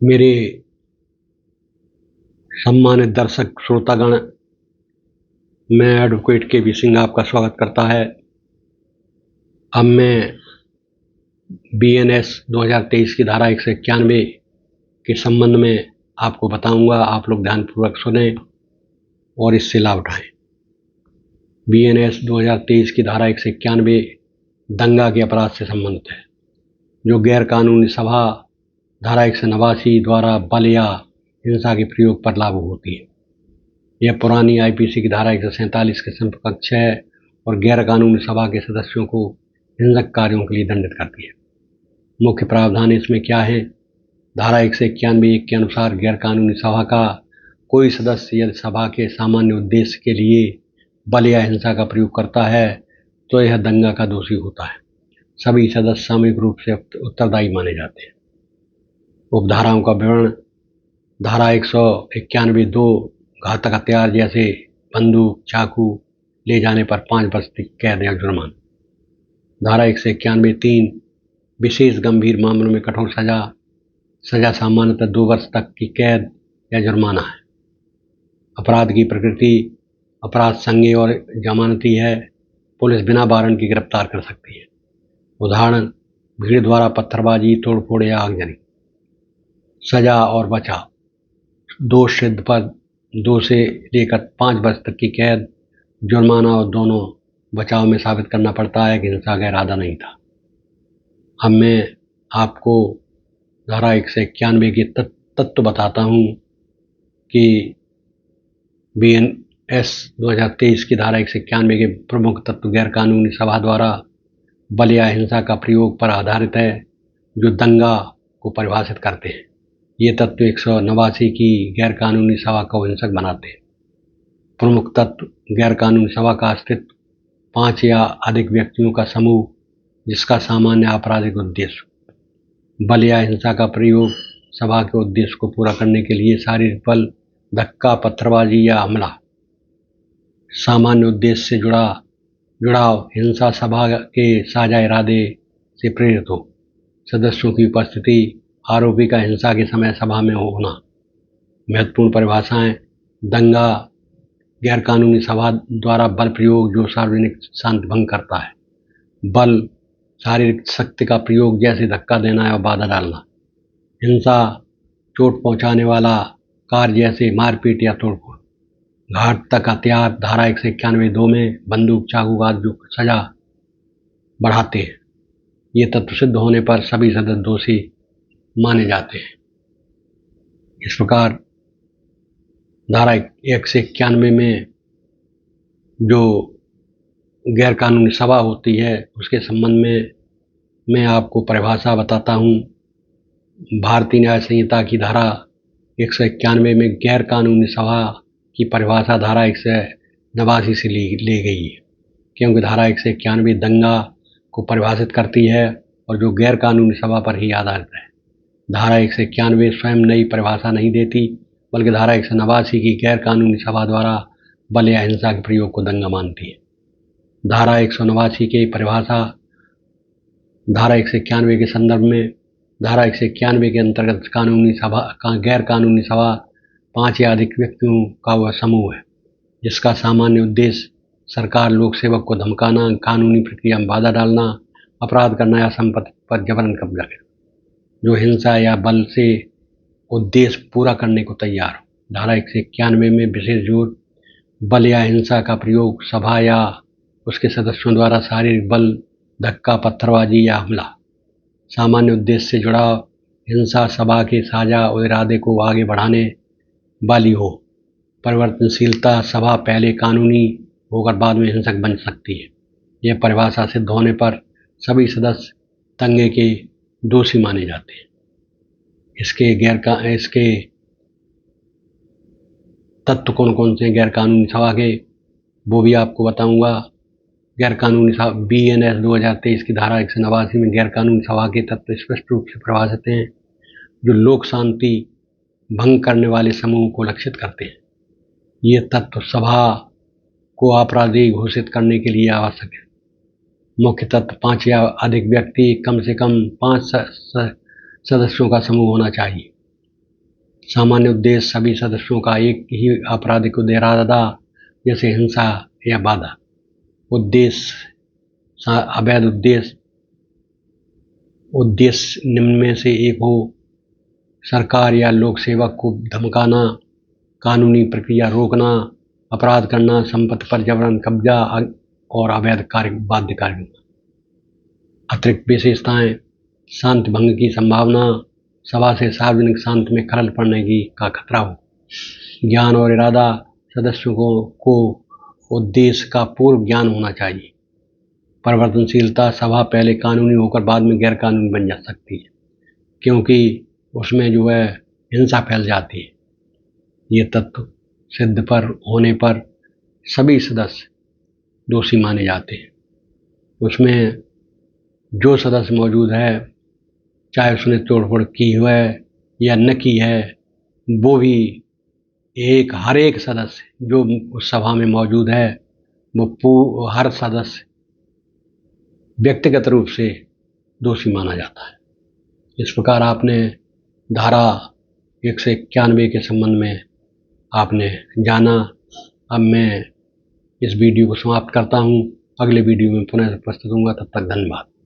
मेरे सम्मानित दर्शक श्रोतागण, मैं एडवोकेट के.बी. सिंह आपका स्वागत करता है। अब मैं BNS 2023 की धारा 191 के संबंध में आपको बताऊंगा। आप लोग ध्यानपूर्वक सुने और इससे लाभ उठाएं। BNS 2023 की धारा 191 दंगा के अपराध से संबंधित है, जो गैर कानूनी सभा धारा 189 द्वारा बल या हिंसा के प्रयोग पर लागू होती है। यह पुरानी IPC की धारा 147 के समकक्ष है और गैर कानूनी सभा के सदस्यों को हिंसक कार्यों के लिए दंडित करती है। मुख्य प्रावधान इसमें क्या है? धारा 191 के अनुसार गैर कानूनी सभा का कोई सदस्य यदि सभा के सामान्य उद्देश्य के लिए बल या हिंसा का प्रयोग करता है तो यह दंगा का दोषी होता है। सभी सदस्य सामूहिक रूप से उत्तरदायी माने जाते हैं। उपधाराओं का विवरण: धारा 191(2) घातक हथियार जैसे बंदूक, चाकू ले जाने पर 5 वर्ष तक कैद या जुर्माना। धारा 191(3) विशेष गंभीर मामलों में कठोर सजा सामान्यतः 2 वर्ष तक की कैद या जुर्माना है। अपराध की प्रकृति: अपराध संज्ञेय और जमानती है। पुलिस बिना वारंट की गिरफ्तार कर सकती है। उदाहरण: भीड़ द्वारा पत्थरबाजी, तोड़फोड़ या आगजनी। सजा और बचाव: दोष सिद्ध पर 2 से लेकर 5 वर्ष तक की कैद, जुर्माना और दोनों। बचाव में साबित करना पड़ता है कि हिंसा का इरादा नहीं था। अब मैं आपको धारा 191 के तत्व बताता हूँ कि BNS 2023 की धारा 191 के प्रमुख तत्व गैर कानूनी सभा द्वारा बल या हिंसा का प्रयोग पर आधारित है, जो दंगा को परिभाषित करते हैं। ये तत्व 189 की गैर कानूनी सभा को हिंसक बनाते हैं। प्रमुख तत्व: गैर कानूनी सभा का अस्तित्व, 5 या अधिक व्यक्तियों का समूह जिसका सामान्य आपराधिक उद्देश्य। बल या हिंसा का प्रयोग सभा के उद्देश्य को पूरा करने के लिए शारीरिक बल, धक्का, पत्थरबाजी या हमला। सामान्य उद्देश्य से जुड़ाव: हिंसा सभा के साझा इरादे से प्रेरित हो। सदस्यों की उपस्थिति: आरोपी का हिंसा के समय सभा में होना। महत्वपूर्ण परिभाषाएं: दंगा गैर कानूनी सभा द्वारा बल प्रयोग जो सार्वजनिक शांति भंग करता है। बल शारीरिक शक्ति का प्रयोग जैसे धक्का देना या बाधा डालना। हिंसा चोट पहुंचाने वाला कार्य जैसे मारपीट या तोड़फोड़। घातक हथियार: धारा 191(2) में बंदूक, चाकू आदि जो सजा बढ़ाते हैं। ये तत्व सिद्ध होने पर सभी सदस्य दोषी माने जाते हैं। इस प्रकार धारा 191 में जो गैर कानूनी सभा होती है उसके संबंध में मैं आपको परिभाषा बताता हूँ। भारतीय न्याय संहिता की धारा 191 में गैर कानूनी सभा की परिभाषा धारा 189 से ली गई है, क्योंकि धारा 191 दंगा को परिभाषित करती है और जो गैर कानूनी सभा पर ही आधारित है। धारा 191 स्वयं नई परिभाषा नहीं देती, बल्कि धारा 189 की गैर कानूनी सभा द्वारा बल या हिंसा के प्रयोग को दंगा मानती है। धारा 189 की परिभाषा धारा 191 के संदर्भ में: धारा 191 के अंतर्गत गैर कानूनी सभा 5 या अधिक व्यक्तियों का वह समूह है जिसका सामान्य उद्देश्य सरकार, लोक सेवक को धमकाना, कानूनी प्रक्रिया में बाधा डालना, अपराध करना या संपत्ति पर जबरन कब्जा करना, जो हिंसा या बल से उद्देश्य पूरा करने को तैयार हो। धारा 191 में विशेष जोर: बल या हिंसा का प्रयोग सभा या उसके सदस्यों द्वारा शारीरिक बल, धक्का, पत्थरबाजी या हमला। सामान्य उद्देश्य से जुड़ाव: हिंसा सभा के साझा इरादे को आगे बढ़ाने वाली हो। परिवर्तनशीलता: सभा पहले कानूनी होकर बाद में हिंसक बन सकती है। यह परिभाषा सिद्ध होने पर सभी सदस्य दंगे के दोषी माने जाते हैं। इसके तत्व कौन कौन से गैर कानूनी सभा के, वो भी आपको बताऊंगा। गैर कानूनी सभा BNS 2023 की धारा 189 में गैर कानूनी सभा के तत्व स्पष्ट रूप से परिभाषित हैं, जो लोक शांति भंग करने वाले समूह को लक्षित करते हैं। ये तत्व सभा को आपराधिक घोषित करने के लिए आवश्यक है। मुख्य तत्व: 5 या अधिक व्यक्ति, कम से कम 5 सदस्यों का समूह होना चाहिए। सामान्य उद्देश्य सभी सदस्यों का एक ही आपराधिक इरादा, जैसे हिंसा या बाधा। उद्देश्य अवैध उद्देश्य निम्न में से एक हो: सरकार या लोक सेवक को धमकाना, कानूनी प्रक्रिया रोकना, अपराध करना, संपत्ति पर जबरन कब्जा और अवैध बाध्य कार्य। अतिरिक्त विशेषताएं: शांति भंग की संभावना, सभा से सार्वजनिक शांति में खलल पड़ने का खतरा हो। ज्ञान और इरादा: सदस्यों को उद्देश्य का पूर्व ज्ञान होना चाहिए। परिवर्तनशीलता: सभा पहले कानूनी होकर बाद में गैर कानूनी बन जा सकती है, क्योंकि उसमें हिंसा फैल जाती है। ये तत्व सिद्ध होने पर सभी सदस्य दोषी माने जाते हैं। उसमें जो सदस्य मौजूद है, चाहे उसने तोड़फोड़ की है या न की है, वो भी हर एक सदस्य जो उस सभा में मौजूद है, वो हर सदस्य व्यक्तिगत रूप से दोषी माना जाता है। इस प्रकार आपने धारा 191 के संबंध में आपने जाना। अब मैं इस वीडियो को समाप्त करता हूँ। अगले वीडियो में पुनः उपस्थित होऊंगा। तब तक धन्यवाद।